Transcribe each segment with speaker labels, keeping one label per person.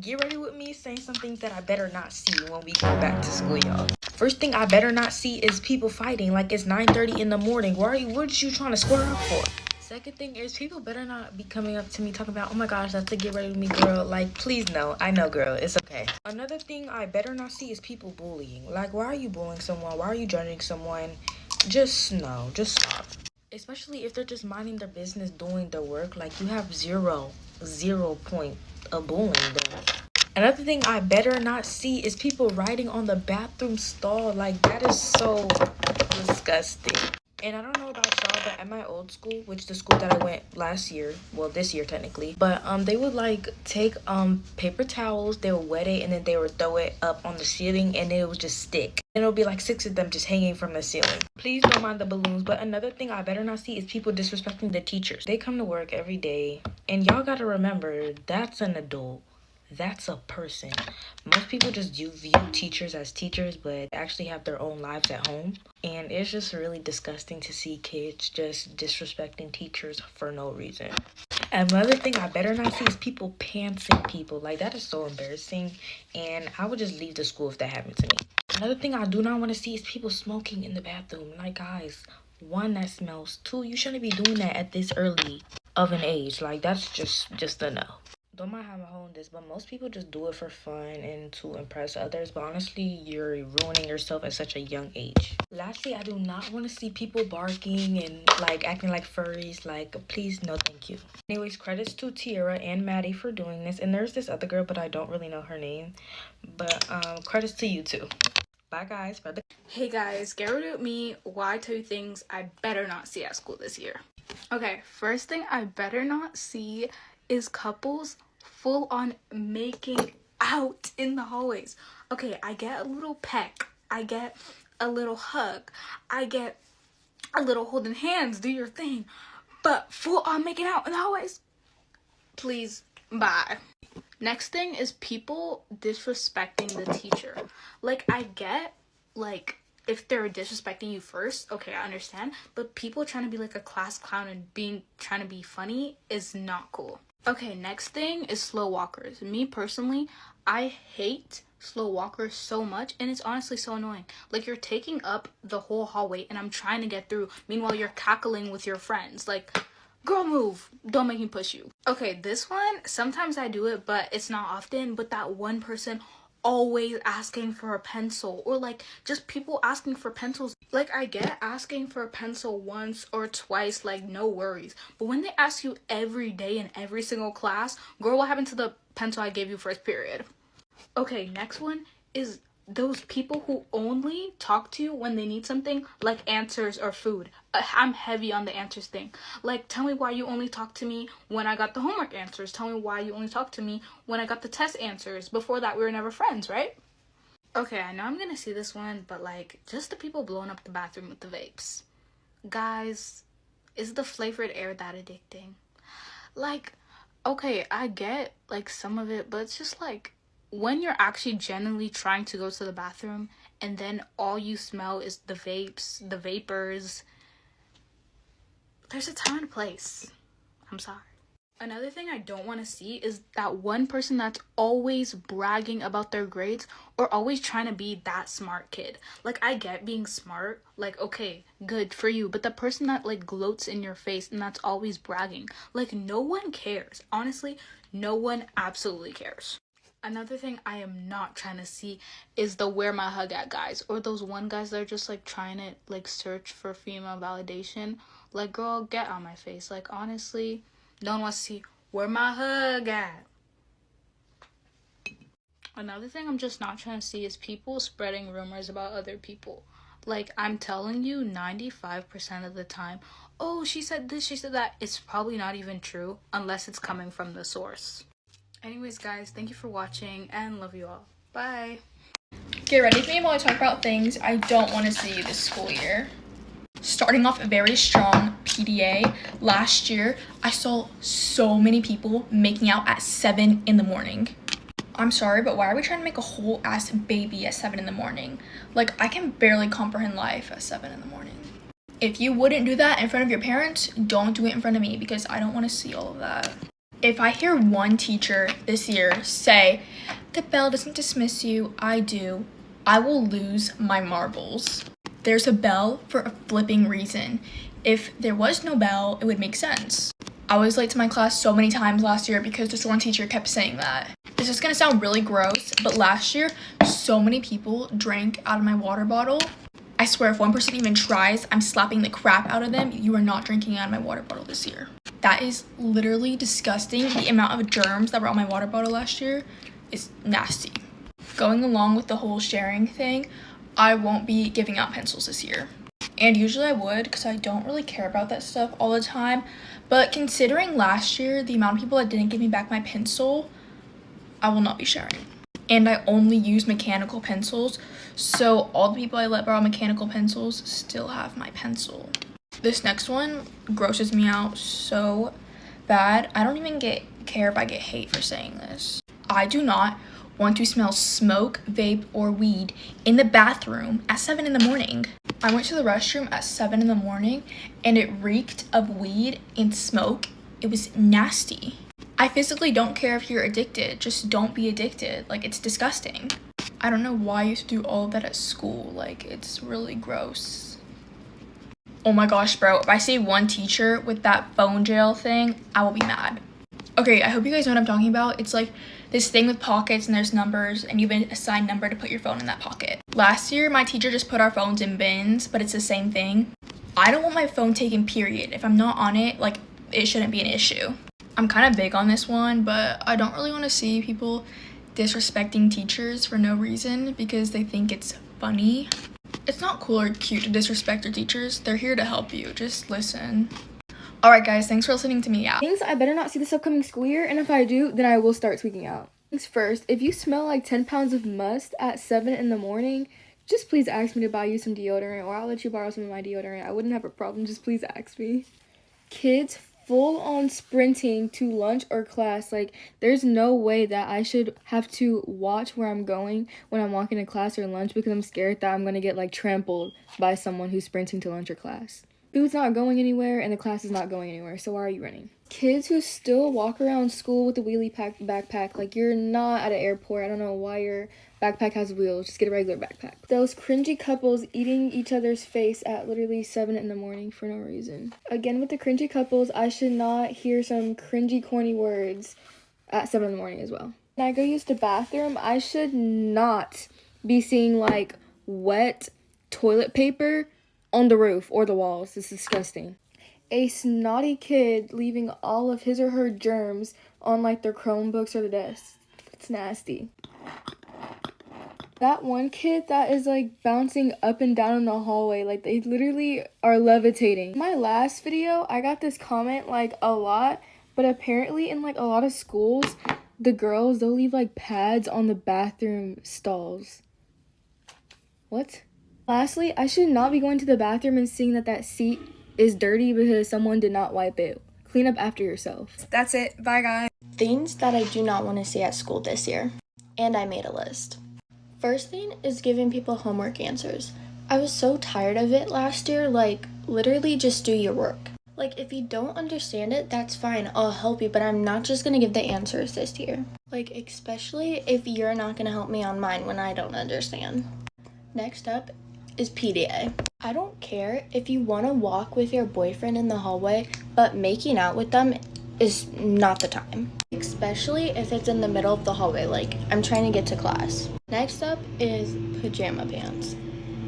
Speaker 1: Get ready with me saying something that I better not see when we go back to school, y'all. First thing I better not see is people fighting like it's 9:30 in the morning. What are you trying to square up for? Second thing is people better not be coming up to me talking about, oh my gosh, that's a get ready with me girl. Like, please no. I know, girl. It's okay. Another thing I better not see is people bullying. Like, why are you bullying someone? Why are you judging someone? Just no. Just stop. Especially if they're just minding their business doing their work. Like, you have zero point of bullying them. Another thing I better not see is people writing on the bathroom stall. Like, that is so disgusting. And I don't know about y'all, but at my old school, which is the school that I went last year, well, this year technically, but they would like take paper towels, they would wet it, and then they would throw it up on the ceiling, and then it would just stick. And it'll be like 6 of them just hanging from the ceiling. Please don't mind the balloons. But another thing I better not see is people disrespecting the teachers. They come to work every day, and y'all gotta remember, that's an adult. That's a person. Most people just view teachers as teachers, but actually have their own lives at home. And it's just really disgusting to see kids just disrespecting teachers for no reason. Another thing I better not see is people pantsing people. Like, that is so embarrassing. And I would just leave the school if that happened to me. Another thing I do not want to see is people smoking in the bathroom. Like, guys, 1, that smells. 2, you shouldn't be doing that at this early of an age. Like, that's just a no. Don't mind having a hole in this, but most people just do it for fun and to impress others. But honestly, you're ruining yourself at such a young age. Lastly, I do not want to see people barking and like acting like furries. Like, please, no thank you. Anyways, credits to Tiara and Maddie for doing this. And there's this other girl, but I don't really know her name. But credits to you too. Bye guys.
Speaker 2: Hey guys, get rid of me. Why tell you things I better not see at school this year? Okay, first thing I better not see is couples full on making out in the hallways. Okay, I get a little peck, I get a little hug, I get a little holding hands, do your thing, but full on making out in the hallways, please, bye. Next thing is people disrespecting the teacher. Like, I get, like, if they're disrespecting you first, okay, I understand, but people trying to be like a class clown and trying to be funny is not cool. Okay, next thing is slow walkers. Me personally, I hate slow walkers so much, and it's honestly so annoying. Like, you're taking up the whole hallway and I'm trying to get through, meanwhile you're cackling with your friends. Like, girl, move, don't make me push you. Okay, this one, sometimes I do it, but it's not often. But that one person always asking for a pencil, or like just people asking for pencils. Like, I get asking for a pencil once or twice, like, no worries, but when they ask you every day in every single class, girl, what happened to the pencil I gave you first period? Okay, next one is those people who only talk to you when they need something, like answers or food. I'm heavy on the answers thing. Like, tell me why you only talk to me when I got the homework answers. Tell me why you only talk to me when I got the test answers. Before that, we were never friends, right? Okay, I know I'm gonna see this one, but like, just the people blowing up the bathroom with the vapes. Guys, is the flavored air that addicting? Like, okay, I get like some of it, but it's just like, when you're actually genuinely trying to go to the bathroom and then all you smell is the vapes, the vapors, there's a time and a place. I'm sorry. Another thing I don't want to see is that one person that's always bragging about their grades or always trying to be that smart kid. Like, I get being smart, like, okay, good for you, but the person that like gloats in your face and that's always bragging, like, no one cares. Honestly, no one absolutely cares. Another thing I am not trying to see is the where my hug at guys, or those one guys that are just like trying to like search for female validation. Like, girl, get on my face. Like, honestly, no one wants to see where my hug at. Another thing I'm just not trying to see is people spreading rumors about other people. Like, I'm telling you, 95% of the time, oh, she said this, she said that, it's probably not even true unless it's coming from the source. Anyways, guys, thank you for watching and love you all. Bye.
Speaker 3: Get ready with me while I talk about things I don't want to see this school year. Starting off a very strong PDA, last year I saw so many people making out at 7 in the morning. I'm sorry, but why are we trying to make a whole ass baby at 7 in the morning? Like, I can barely comprehend life at 7 in the morning. If you wouldn't do that in front of your parents, don't do it in front of me, because I don't want to see all of that. If I hear one teacher this year say, "The bell doesn't dismiss you, I do," I will lose my marbles. There's a bell for a flipping reason. If there was no bell, it would make sense. I was late to my class so many times last year because this one teacher kept saying that. This is gonna sound really gross, but last year, so many people drank out of my water bottle. I swear, if one person even tries, I'm slapping the crap out of them. You are not drinking out of my water bottle this year. That is literally disgusting. The amount of germs that were on my water bottle last year is nasty. Going along with the whole sharing thing, I won't be giving out pencils this year. And usually I would, because I don't really care about that stuff all the time. But considering last year, the amount of people that didn't give me back my pencil, I will not be sharing. And I only use mechanical pencils, so all the people I let borrow mechanical pencils still have my pencil. This next one grosses me out so bad. I don't even care if I get hate for saying this. I do not want to smell smoke, vape, or weed in the bathroom at 7 in the morning. I went to the restroom at 7 in the morning and it reeked of weed and smoke. It was nasty. I physically don't care if you're addicted, just don't be addicted. Like, it's disgusting. I don't know why you have to do all of that at school. Like, it's really gross. Oh my gosh, bro, if I see one teacher with that phone jail thing, I will be mad. Okay, I hope you guys know what I'm talking about. It's like this thing with pockets and there's numbers and you've been assigned number to put your phone in that pocket. Last year, my teacher just put our phones in bins, but it's the same thing. I don't want my phone taken, period. If I'm not on it, like, it shouldn't be an issue. I'm kind of big on this one, but I don't really want to see people disrespecting teachers for no reason because they think it's funny. It's not cool or cute to disrespect your teachers. They're here to help you. Just listen. Alright guys, thanks for listening to me out.
Speaker 4: Things I better not see this upcoming school year, and if I do, then I will start tweaking out. Things first, if you smell like 10 pounds of must at 7 in the morning, just please ask me to buy you some deodorant, or I'll let you borrow some of my deodorant. I wouldn't have a problem, just please ask me. Kids full on sprinting to lunch or class. Like, there's no way that I should have to watch where I'm going when I'm walking to class or lunch because I'm scared that I'm gonna get like trampled by someone who's sprinting to lunch or class. Food's not going anywhere and the class is not going anywhere, so why are you running? Kids who still walk around school with a wheelie backpack, like, you're not at an airport. I don't know why your backpack has wheels. Just get a regular backpack. Those cringy couples eating each other's face at literally 7 in the morning for no reason. Again, with the cringy couples, I should not hear some cringy, corny words at 7 in the morning as well. When I go use the bathroom, I should not be seeing, like, wet toilet paper on the roof or the walls. It's disgusting. A snotty kid leaving all of his or her germs on, like, their Chromebooks or the desk. It's nasty. That one kid that is, like, bouncing up and down in the hallway, like, they literally are levitating. My last video, I got this comment, like, a lot, but apparently in, like, a lot of schools, the girls, they'll leave, like, pads on the bathroom stalls. What? Lastly, I should not be going to the bathroom and seeing that seat is dirty because someone did not wipe it. Clean up after yourself.
Speaker 3: That's it. Bye, guys.
Speaker 5: Things that I do not want to see at school this year. And I made a list. First thing is giving people homework answers. I was so tired of it last year, like, literally just do your work. Like, if you don't understand it, that's fine, I'll help you, but I'm not just gonna give the answers this year. Like, especially if you're not gonna help me on mine when I don't understand. Next up is PDA. I don't care if you want to walk with your boyfriend in the hallway, but making out with them is not the time. Especially if it's in the middle of the hallway, like, I'm trying to get to class. Next up is pajama pants.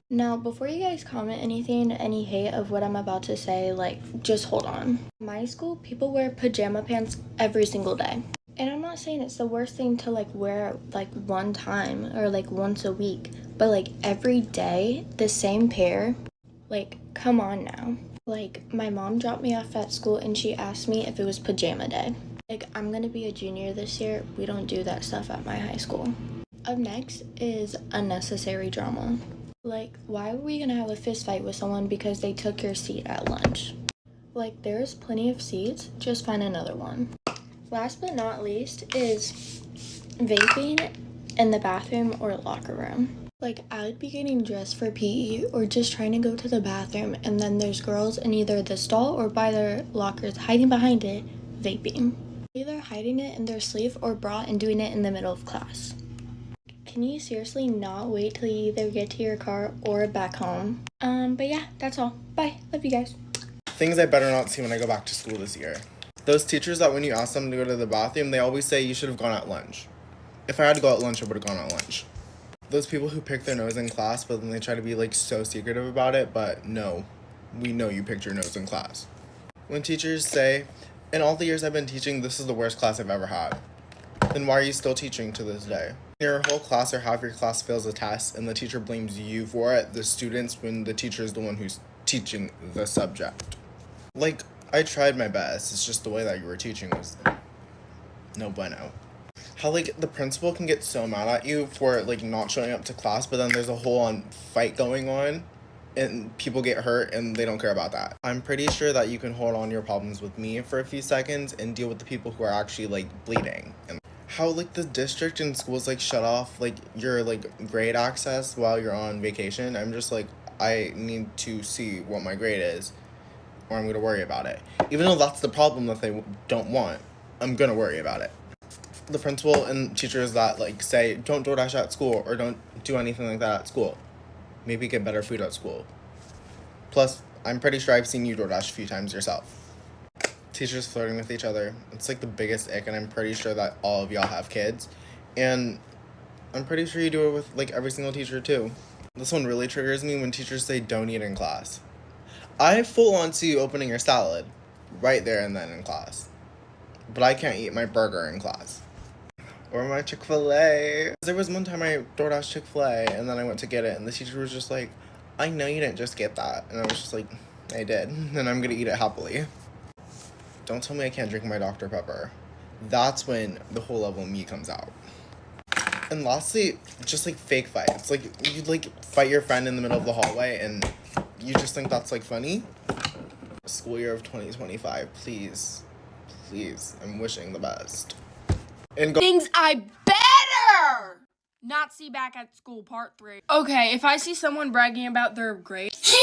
Speaker 5: Now, before you guys comment anything, any hate of what I'm about to say, like, just hold on. In my school, people wear pajama pants every single day. And I'm not saying it's the worst thing to, like, wear, like, one time or, like, once a week, but, like, every day, the same pair, like, come on now. Like, my mom dropped me off at school and she asked me if it was pajama day. Like, I'm gonna be a junior this year. We don't do that stuff at my high school. Up next is unnecessary drama. Like, why were we gonna have a fist fight with someone because they took your seat at lunch? Like, there's plenty of seats, just find another one. Last but not least is vaping in the bathroom or locker room. Like, I would be getting dressed for PE or just trying to go to the bathroom, and then there's girls in either the stall or by their lockers hiding behind it, vaping. either hiding it in their sleeve or bra and doing it in the middle of class. Can you seriously not wait till you either get to your car or back home? But yeah, that's all. Bye. Love you guys.
Speaker 6: Things I better not see when I go back to school this year. Those teachers that when you ask them to go to the bathroom, they always say you should have gone at lunch. If I had to go at lunch, I would have gone at lunch. Those people who pick their nose in class, but then they try to be like so secretive about it, but no, we know you picked your nose in class. When teachers say, in all the years I've been teaching, this is the worst class I've ever had, then why are you still teaching to this day? Your whole class or half your class fails a test and the teacher blames you for it, the students, when the teacher is the one who's teaching the subject. Like, I tried my best, it's just the way that you were teaching was no bueno. How, like, the principal can get so mad at you for, like, not showing up to class, but then there's a whole fight going on, and people get hurt, and they don't care about that. I'm pretty sure that you can hold on to your problems with me for a few seconds and deal with the people who are actually, like, bleeding. And how, like, the district and schools, like, shut off, like, your, like, grade access while you're on vacation. I'm just, like, I need to see what my grade is, or I'm going to worry about it. Even though that's the problem that they don't want, I'm going to worry about it. The principal and teachers that, like, say, don't DoorDash at school or don't do anything like that at school. Maybe get better food at school. Plus, I'm pretty sure I've seen you DoorDash a few times yourself. Teachers flirting with each other. It's, like, the biggest ick, and I'm pretty sure that all of y'all have kids. And I'm pretty sure you do it with, like, every single teacher, too. This one really triggers me when teachers say don't eat in class. I full on see you opening your salad right there and then in class. But I can't eat my burger in class. Or my Chick-fil-A. There was one time I DoorDashed Chick-fil-A and then I went to get it and the teacher was just like, I know you didn't just get that. And I was just like, I did. And I'm gonna eat it happily. Don't tell me I can't drink my Dr. Pepper. That's when the whole level of me comes out. And lastly, just like fake fights. Like, you like fight your friend in the middle of the hallway and you just think that's like funny. School year of 2025, please, I'm wishing the best. And go
Speaker 3: Things I better not see back at school, part 3. Okay, if I see someone bragging about their grades, get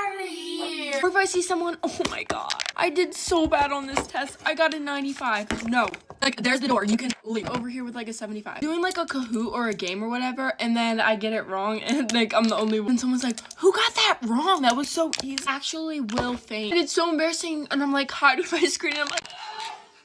Speaker 3: out of here! Or if I see someone, oh my god, I did so bad on this test, I got a 95. No. Like, there's the door, you can leave. Over here with like a 75. Doing like a Kahoot or a game or whatever, and then I get it wrong, and like, I'm the only one. And someone's like, who got that wrong? That was so easy. Actually will faint. And it's so embarrassing, and I'm like, hide my screen, and I'm like,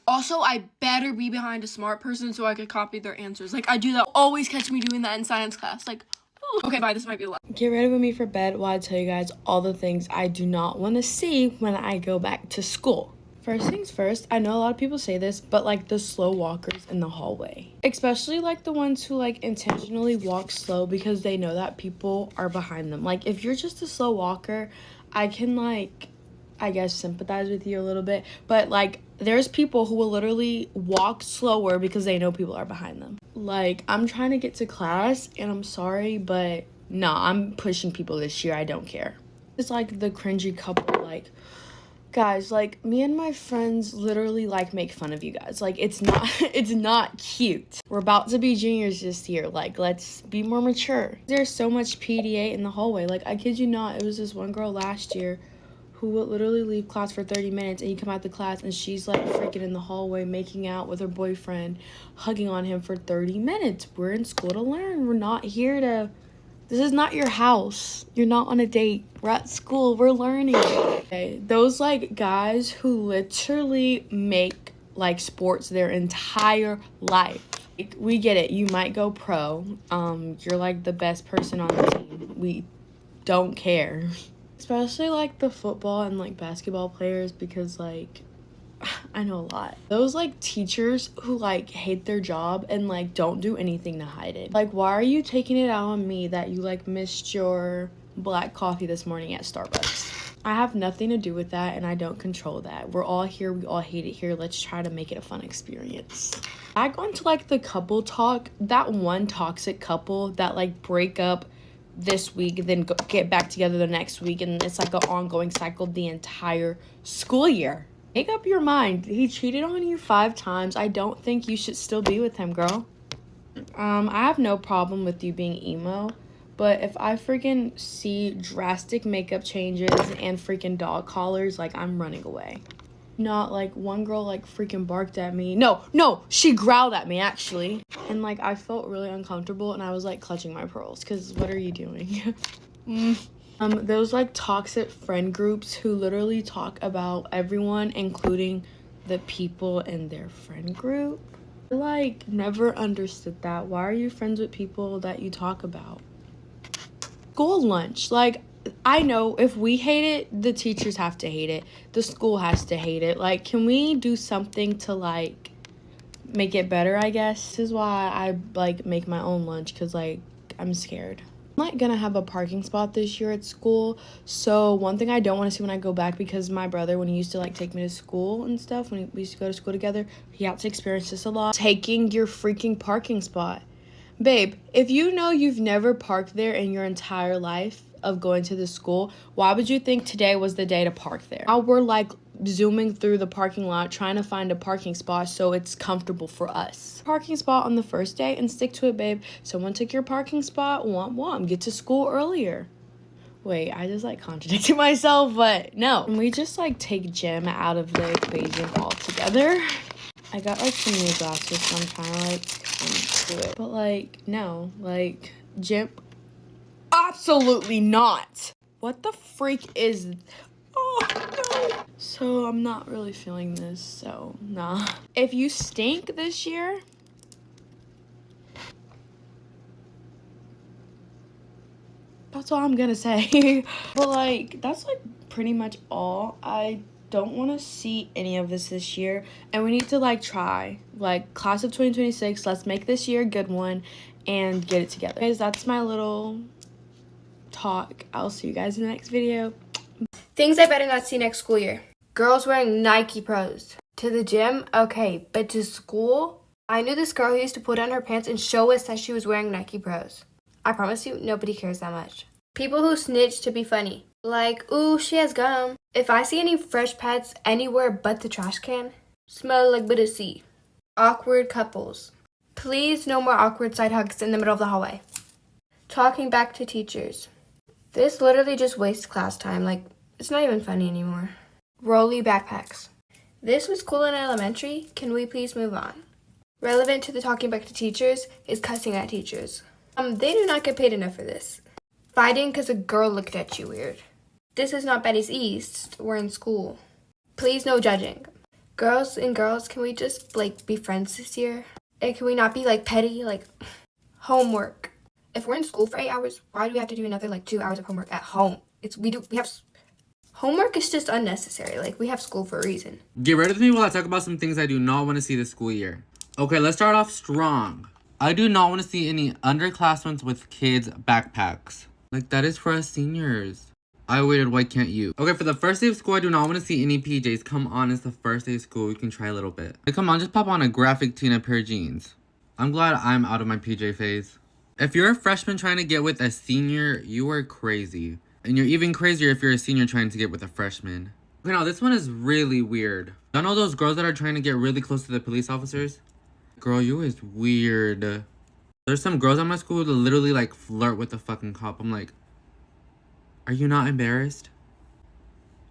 Speaker 3: also, I better be behind a smart person so I could copy their answers. Like, I do that. Always catch me doing that in science class. Like, ooh. Okay, bye. This might be a lot.
Speaker 1: Get ready with me for bed while I tell you guys all the things I do not want to see when I go back to school. First things first, I know a lot of people say this, but like the slow walkers in the hallway. Especially like the ones who like intentionally walk slow because they know that people are behind them. Like, if you're just a slow walker, I can like, I guess, sympathize with you a little bit, but like there's people who will literally walk slower because they know people are behind them. Like, I'm trying to get to class and I'm sorry, but nah, I'm pushing people this year. I don't care. It's like the cringy couple, like, guys, like, me and my friends literally like make fun of you guys. Like, it's not cute. We're about to be juniors this year. Like, let's be more mature. There's so much PDA in the hallway. Like, I kid you not, it was this one girl last year who would literally leave class for 30 minutes and you come out the class and she's like freaking in the hallway making out with her boyfriend, hugging on him for 30 minutes. We're in school to learn. We're not here to, this is not your house. You're not on a date. We're at school. We're learning. Okay. Those like guys who literally make like sports their entire life. Like, we get it. You might go pro. You're like the best person on the team. We don't care. Especially like the football and like basketball players, because like I know a lot. Those like teachers who like hate their job and like don't do anything to hide it. Like, why are you taking it out on me that you like missed your black coffee this morning at Starbucks? I have nothing to do with that and I don't control that. We're all here. We all hate it here. Let's try to make it a fun experience. Back onto like the couple talk, that one toxic couple that like break up this week, then get back together the next week, and it's like an ongoing cycle the entire school year. Make up your mind. He cheated on you 5 times. I don't think you should still be with him, girl. I have no problem with you being emo, but if I freaking see drastic makeup changes and freaking dog collars, like, I'm running away.
Speaker 7: Not like one girl like freaking barked at me. No, she growled at me actually. And like I felt really uncomfortable and I was like clutching my pearls because what are you doing? Those like toxic friend groups who literally talk about everyone, including the people in their friend group. I like never understood that. Why are you friends with people that you talk about? School lunch, like I know if we hate it, the teachers have to hate it, the school has to hate it. Like, can we do something to like make it better? I guess this is why I like make my own lunch, because like I'm scared. I'm not gonna have a parking spot this year at school, so one thing I don't want to see when I go back, because my brother, when he used to like take me to school and stuff, when we used to go to school together, he had to experience this a lot, taking your freaking parking spot. Babe, if you know you've never parked there in your entire life of going to the school, why would you think today was the day to park there? Now we're like zooming through the parking lot trying to find a parking spot so it's comfortable for us. Parking spot on the first day and stick to it, babe. Someone took your parking spot, womp, get to school earlier. Wait, I just like contradicted myself, but no. Can we just like take gym out of the equation altogether? I got like some new glasses, so I'm trying to like come to it. But like, no, like gym, absolutely not. What the freak is, oh no. So I'm not really feeling this, so nah. If you stink this year, that's all I'm gonna say. But like, that's like pretty much all. I don't want to see any of this year, and we need to like try, like class of 2026, let's make this year a good one and get it together. Guys, that's my little talk. I'll see you guys in the next video.
Speaker 4: Things I better not see next school year. Girls wearing Nike Pros. To the gym, okay, but to school? I knew this girl who used to pull down her pants and show us that she was wearing Nike Pros. I promise you, nobody cares that much. People who snitch to be funny. Like, ooh, she has gum. If I see any fresh pads anywhere but the trash can, smell like bitter sea. Awkward couples. Please, no more awkward side hugs in the middle of the hallway. Talking back to teachers. This literally just wastes class time. Like, it's not even funny anymore. Rolly backpacks. This was cool in elementary. Can we please move on? Relevant to the talking back to teachers is cussing at teachers. They do not get paid enough for this. Fighting because a girl looked at you weird. This is not Betty's East. We're in school. Please, no judging. Girls and girls, can we just, like, be friends this year? And can we not be, like, petty? Like, homework. If we're in school for 8 hours, why do we have to do another, like, 2 hours of homework at home? Homework is just unnecessary. Like, we have school for a reason.
Speaker 8: Get rid of me while I talk about some things I do not want to see this school year. Okay, let's start off strong. I do not want to see any underclassmen with kids' backpacks. Like, that is for us seniors. I waited, why can't you? Okay, for the first day of school, I do not want to see any PJs. Come on, it's the first day of school. We can try a little bit. Like, come on, just pop on a graphic tee and a pair of jeans. I'm glad I'm out of my PJ phase. If you're a freshman trying to get with a senior, you are crazy. And you're even crazier if you're a senior trying to get with a freshman. Okay, now this one is really weird. Y'all know those girls that are trying to get really close to the police officers? Girl, you is weird. There's some girls at my school that literally like flirt with the fucking cop. I'm like, are you not embarrassed?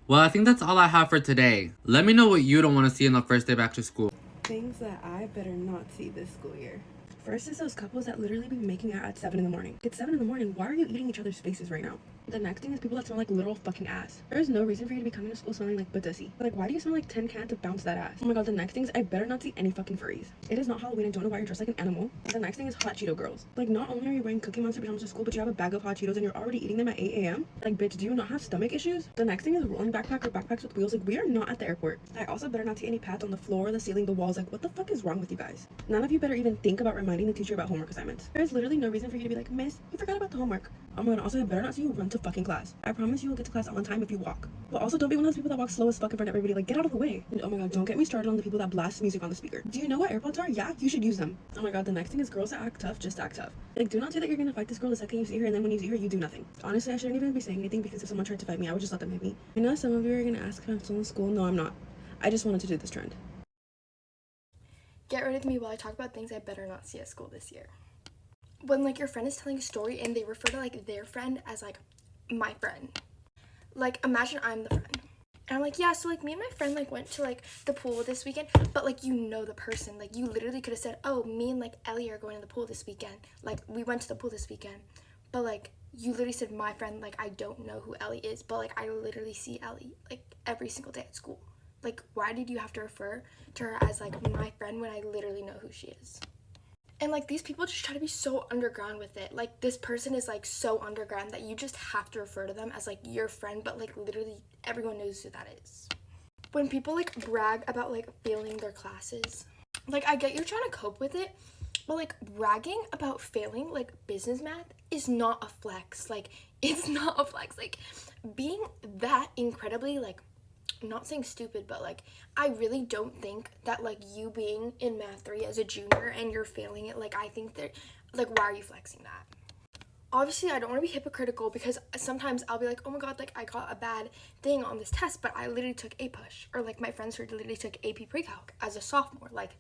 Speaker 8: Well, I think that's all I have for today. Let me know what you don't want to see in the first day back to school.
Speaker 9: Things that I better not see this school year. First is those couples that literally be making out at 7 in the morning. It's 7 in the morning. Why are you eating each other's faces right now? The next thing is people that smell like literal fucking ass. There is no reason for you to be coming to school smelling like pussy. Like, why do you smell like 10 cans of bounce that ass? Oh my god, the next thing is I better not see any fucking furries. It is not Halloween. I don't know why you're dressed like an animal. The next thing is hot Cheeto girls. Like, not only are you wearing Cookie Monster pajamas to school, but you have a bag of hot Cheetos and you're already eating them at 8 a.m. Like, bitch, do you not have stomach issues? The next thing is rolling backpack or backpacks with wheels. Like, we are not at the airport. I also better not see any pads on the floor, the ceiling, the walls. Like, what the fuck is wrong with you guys? None of you better even think about reminding the teacher about homework assignments. There is literally no reason for you to be like, miss, you forgot about the homework. Oh my god, also I better not see you run to fucking class. I promise you will get to class on time if you walk. But also don't be one of those people that walk slow as fuck in front of everybody. Like, get out of the way. And oh my god, don't get me started on the people that blast music on the speaker. Do you know what AirPods are? Yeah, you should use them. Oh my god, the next thing is girls that act tough, just act tough. Like, do not say that you're gonna fight this girl the second you see her, and then when you see her, you do nothing. Honestly, I shouldn't even be saying anything, because if someone tried to fight me, I would just let them hit me. I know some of you are gonna ask if I'm still in school. No, I'm not. I just wanted to do this trend.
Speaker 3: Get rid of me while I talk about things I better not see at school this year. When, like, your friend is telling a story and they refer to, like, their friend as, like, my friend. Like, imagine I'm the friend.
Speaker 4: And I'm like, yeah, so like me and my friend like went to like the pool this weekend, but like you know the person, like you literally could have said, oh, me and like Ellie are going to the pool this weekend, like we went to the pool this weekend, but like you literally said my friend, like I don't know who Ellie is, but like I literally see Ellie like every single day at school. Like why did you have to refer to her as like my friend when I literally know who she is? And like these people just try to be so underground with it. Like this person is like so underground that you just have to refer to them as like your friend, but like literally everyone knows who that is. When people like brag about like failing their classes, like I get you're trying to cope with it, but like bragging about failing like business math is not a flex. Like it's not a flex. Like being that incredibly like, I'm not saying stupid, but like I really don't think that like you being in math 3 as a junior and you're failing it, like I think that like why are you flexing that? Obviously I don't want to be hypocritical because sometimes I'll be like, oh my god, like I got a bad thing on this test, but I literally took a push, or like my friends who literally took AP pre-calc as a sophomore. Like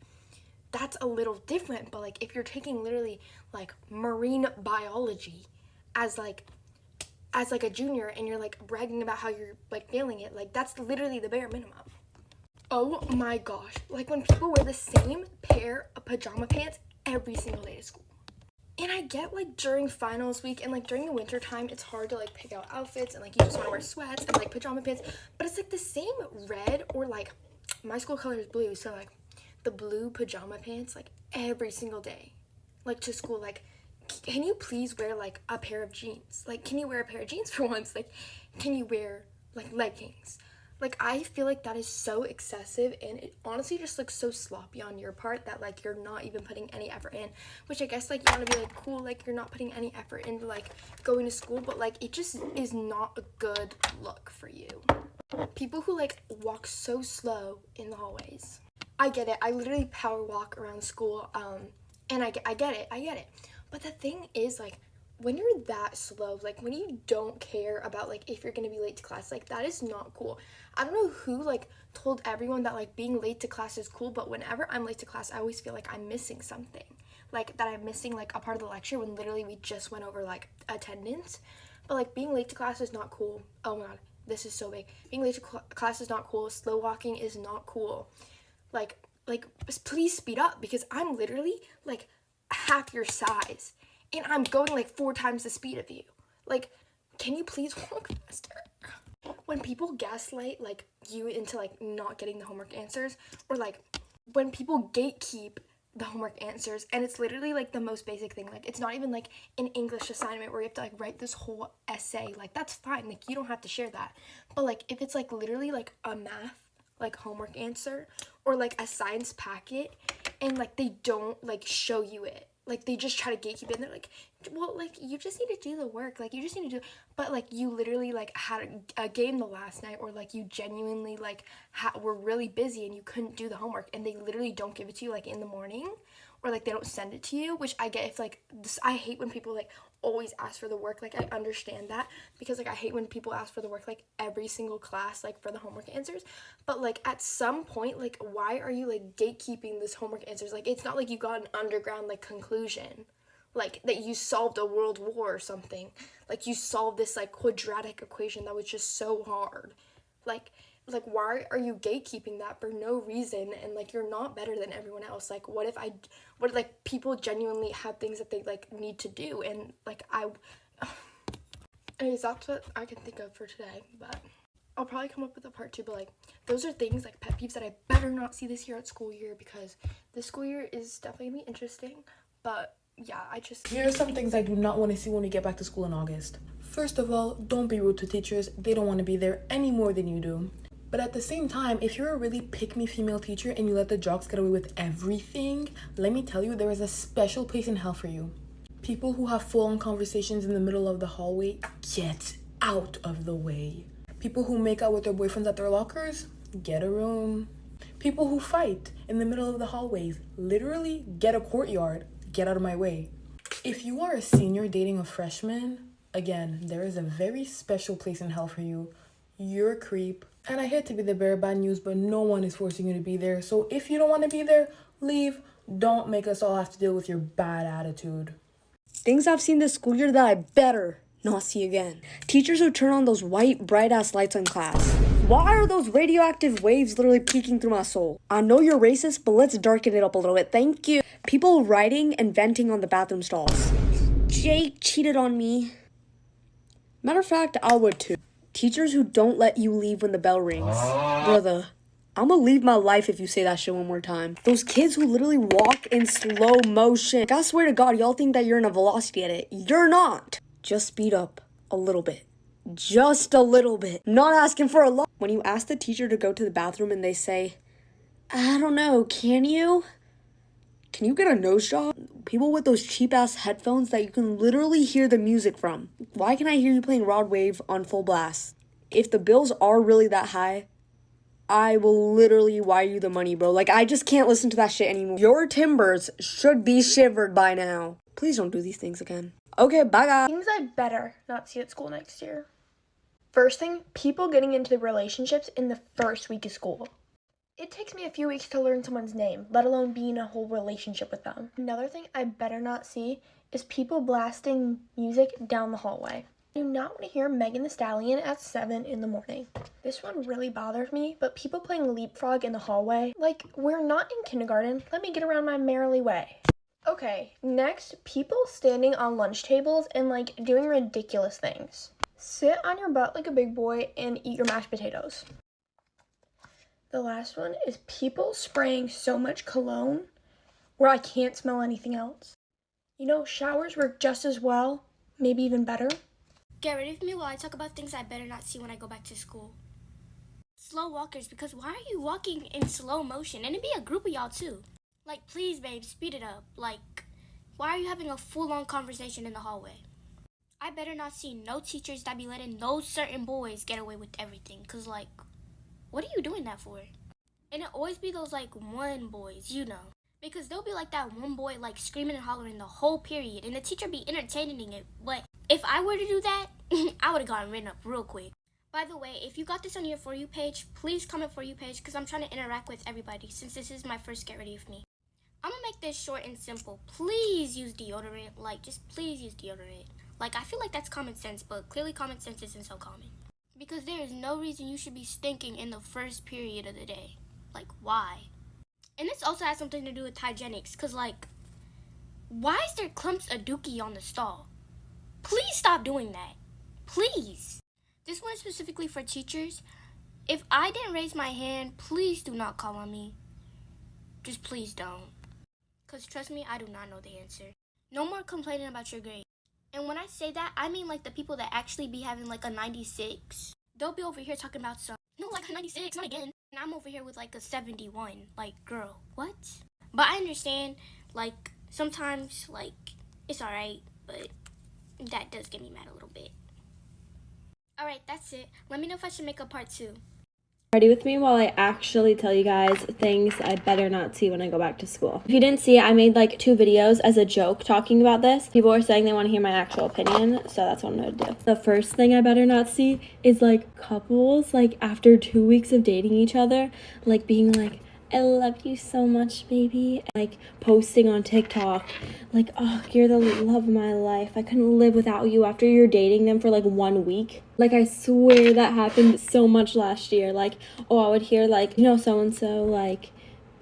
Speaker 4: that's a little different, but like if you're taking literally like marine biology as like a junior and you're like bragging about how you're like failing it, like that's literally the bare minimum. Oh my gosh, like when people wear the same pair of pajama pants every single day to school. And I get like during finals week and like during the winter time it's hard to like pick out outfits and like you just want to wear sweats and like pajama pants, but it's like the same red, or like my school color is blue, so like the blue pajama pants like every single day like to school. Like can you please wear like a pair of jeans? Like can you wear a pair of jeans for once? Like can you wear like leggings? Like I feel like that is so excessive, and it honestly just looks so sloppy on your part that like you're not even putting any effort in, which I guess like you want to be like cool, like you're not putting any effort into like going to school, but like it just is not a good look for you. People who like walk so slow in the hallways. I get it. I literally power walk around school, and I get it. But the thing is, like, when you're that slow, like, when you don't care about, like, if you're gonna be late to class, like, that is not cool. I don't know who, like, told everyone that, like, being late to class is cool, but whenever I'm late to class, I always feel like I'm missing something. Like, that I'm missing, like, a part of the lecture when literally we just went over, like, attendance. But, like, being late to class is not cool. Oh, my God, this is so big. Being late to class is not cool. Slow walking is not cool. Like, please speed up, because I'm literally, like, half your size and I'm going like 4 times the speed of you. Like, can you please walk faster? When people gaslight like you into like not getting the homework answers, or like when people gatekeep the homework answers, and it's literally like the most basic thing, like it's not even like an English assignment where you have to like write this whole essay, like that's fine, like you don't have to share that. But like if it's like literally like a math like homework answer or like a science packet, and like they don't like show you it, like they just try to gatekeep it, and they're like, well, like you just need to do the work, like you just need to do, but like you literally like had a game the last night, or like you genuinely like were really busy and you couldn't do the homework, and they literally don't give it to you like in the morning, or like they don't send it to you, which I get. If like this, I hate when people like always ask for the work. Like I understand that, because like I hate when people ask for the work like every single class, like for the homework answers, but like at some point, like why are you like gatekeeping this homework answers? Like it's not like you got an underground like conclusion, like that you solved a world war or something, like you solved this like quadratic equation that was just so hard. Like why are you gatekeeping that for no reason? And like you're not better than everyone else. Like what if like people genuinely have things that they like need to do, and like anyways, that's what I can think of for today. But I'll probably come up with a part 2, but like those are things like pet peeves that I better not see this year at school year, because this school year is definitely gonna be interesting. But yeah, here are some things I do not want to see when we get back to school in August. First of all, don't be rude to teachers. They don't want to be there any more than you do. But at the same time, if you're a really pick-me female teacher and you let the jocks get away with everything, let me tell you, there is a special place in hell for you. People who have full-on conversations in the middle of the hallway, get out of the way. People who make out with their boyfriends at their lockers, get a room. People who fight in the middle of the hallways, literally get a courtyard, get out of my way. If you are a senior dating a freshman, again, there is a very special place in hell for you. You're a creep. And I hate to be the bearer of bad news, but no one is forcing you to be there. So if you don't want to be there, leave. Don't make us all have to deal with your bad attitude.
Speaker 7: Things I've seen this school year that I better
Speaker 10: not see again. Teachers who turn on those white, bright-ass lights in class. Why are those radioactive waves literally peeking through my soul? I know you're racist, but let's darken it up a little bit. Thank you. People writing and venting on the bathroom stalls. Jake cheated on me. Matter of fact, I would too. Teachers who don't let you leave when the bell rings. Brother, I'ma leave my life if you say that shit one more time. Those kids who literally walk in slow motion. Like, I swear to God, y'all think that you're in a velocity edit. You're not. Just speed up a little bit. Just a little bit. Not asking for a lot. When you ask the teacher to go to the bathroom and they say, I don't know, can you? Can you get a nose job? People with those cheap ass headphones that you can literally hear the music from. Why can I hear you playing Rod Wave on full blast? If the bills are really that high, I will literally wire you the money, bro. Like, I just can't listen to that shit anymore. Your timbers should be shivered by now. Please don't do these things again. Okay, bye guys.
Speaker 3: Things I better not see at school next year. First thing, people getting into relationships in the first week of school. It takes me a few weeks to learn someone's name, let alone be in a whole relationship with them. Another thing I better not see is people blasting music down the hallway. I do not want to hear Megan Thee Stallion at 7 in the morning. This one really bothers me, but people playing leapfrog in the hallway, like, we're not in kindergarten, let me get around my merrily way. Okay, next, people standing on lunch tables and, like, doing ridiculous things. Sit on your butt like a big boy and eat your mashed potatoes. The last one is people spraying so much cologne where I can't smell anything else. You know, showers work just as well, maybe even better.
Speaker 11: Get ready for me while I talk about things I better not see when I go back to school. Slow walkers, because why are you walking in slow motion? And it'd be a group of y'all too. Like, please, babe, speed it up. Like, why are you having a full-on conversation in the hallway? I better not see no teachers that be letting those certain boys get away with everything. Because, like, what are you doing that for? And it always be those, like, one boys, you know. Because they'll be like that one boy, like, screaming and hollering the whole period. And the teacher be entertaining it. But if I were to do that, I would have gotten written up real quick. By the way, if you got this on your For You page, please comment For You page. Because I'm trying to interact with everybody since this is my first Get Ready With Me. I'm going to make this short and simple. Please use deodorant. Like, just please use deodorant. Like, I feel like that's common sense, but clearly common sense isn't so common. Because there is no reason you should be stinking in the first period of the day. Like, why? And this also has something to do with hygienics. Because, like, why is there clumps of dookie on the stall? Please stop doing that. Please. This one is specifically for teachers. If I didn't raise my hand, please do not call on me. Just please don't. Because trust me, I do not know the answer. No more complaining about your grade. And when I say that, I mean like the people that actually be having like a 96. They'll be over here talking about some, no, like a 96, not again. And I'm over here with like a 71. Like, girl, what? But I understand, like, sometimes, like, it's alright, but that does get me mad a little bit. Alright, that's it. Let me know if I should make a part 2.
Speaker 12: Ready with me while I actually tell you guys things I better not see when I go back to school. If you didn't see it, I made like 2 videos as a joke talking about this. People were saying they want to hear my actual opinion, so that's what I'm gonna do. The first thing I better not see is like couples, like after 2 weeks of dating each other, like being like, I love you so much, baby. Like posting on TikTok, like, oh, you're the love of my life. I couldn't live without you after you're dating them for like 1 week. Like, I swear that happened so much last year. Like, oh, I would hear like, you know, so-and-so, like,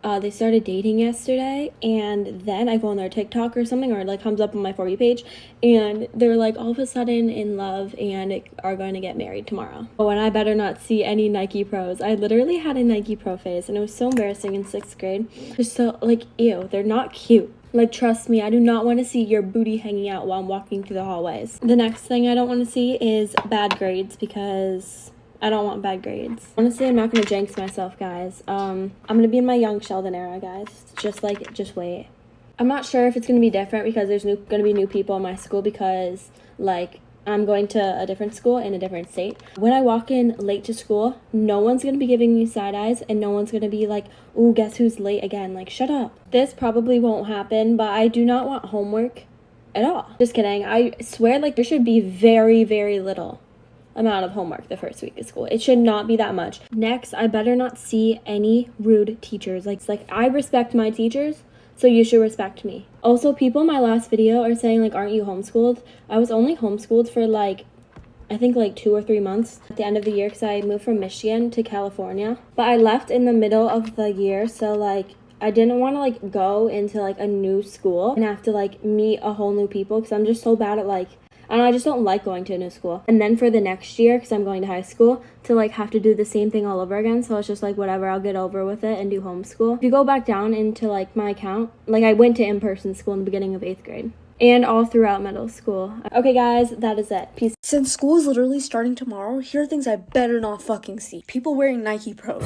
Speaker 12: they started dating yesterday, and then I go on their TikTok or something, or it like comes up on my For You page, and they're like all of a sudden in love and are going to get married tomorrow. Oh, and I better not see any Nike Pros. I literally had a Nike Pro phase, and it was so embarrassing in 6th grade. Just so, like, ew, they're not cute. Like, trust me, I do not want to see your booty hanging out while I'm walking through the hallways. The next thing I don't want to see is bad grades, because I don't want bad grades. Honestly, I'm not going to jinx myself, guys. I'm going to be in my young Sheldon era, guys. Just wait. I'm not sure if it's going to be different because there's going to be new people in my school because, like, I'm going to a different school in a different state. When I walk in late to school, no one's going to be giving me side eyes, and no one's going to be like, ooh, guess who's late again? Like, shut up. This probably won't happen, but I do not want homework at all. Just kidding. I swear, like, there should be very, very little amount of homework the first week of school. It should not be that much. Next, I better not see any rude teachers. Like I respect my teachers, so you should respect me. Also, people in my last video are saying, like, aren't you homeschooled? I was only homeschooled for, like, I think like 2 or 3 months at the end of the year because I moved from Michigan to California. But I left in the middle of the year, so like I didn't want to like go into like a new school and have to like meet a whole new people because I'm just so bad at like, I don't know, I just don't like going to a new school. And then for the next year, because I'm going to high school, to like have to do the same thing all over again. So it's just like whatever, I'll get over with it and do homeschool. If you go back down into like my account, like I went to in-person school in the beginning of 8th grade. And all throughout middle school. Okay guys, that is it. Peace.
Speaker 10: Since school is literally starting tomorrow, here are things I better not fucking see. People wearing Nike Pros.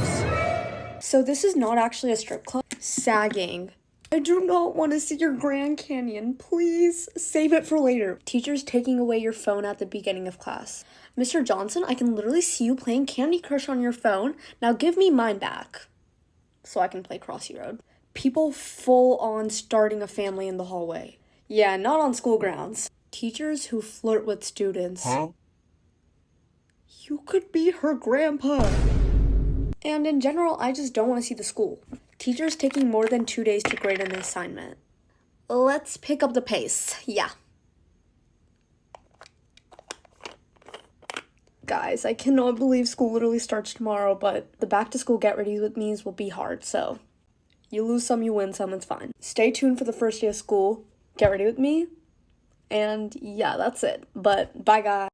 Speaker 10: So this is not actually a strip club. Sagging. I do not want to see your Grand Canyon. Please save it for later. Teachers taking away your phone at the beginning of class. Mr. Johnson, I can literally see you playing Candy Crush on your phone. Now give me mine back so I can play Crossy Road. People full on starting a family in the hallway. Yeah, not on school grounds. Teachers who flirt with students. Huh? You could be her grandpa. And in general, I just don't want to see the school. Teachers taking more than 2 days to grade an assignment. Let's pick up the pace. Yeah. Guys, I cannot believe school literally starts tomorrow, but the back to school get ready with me's will be hard, so you lose some, you win some, it's fine. Stay tuned for the first day of school. Get ready with me. And yeah, that's it. But bye, guys.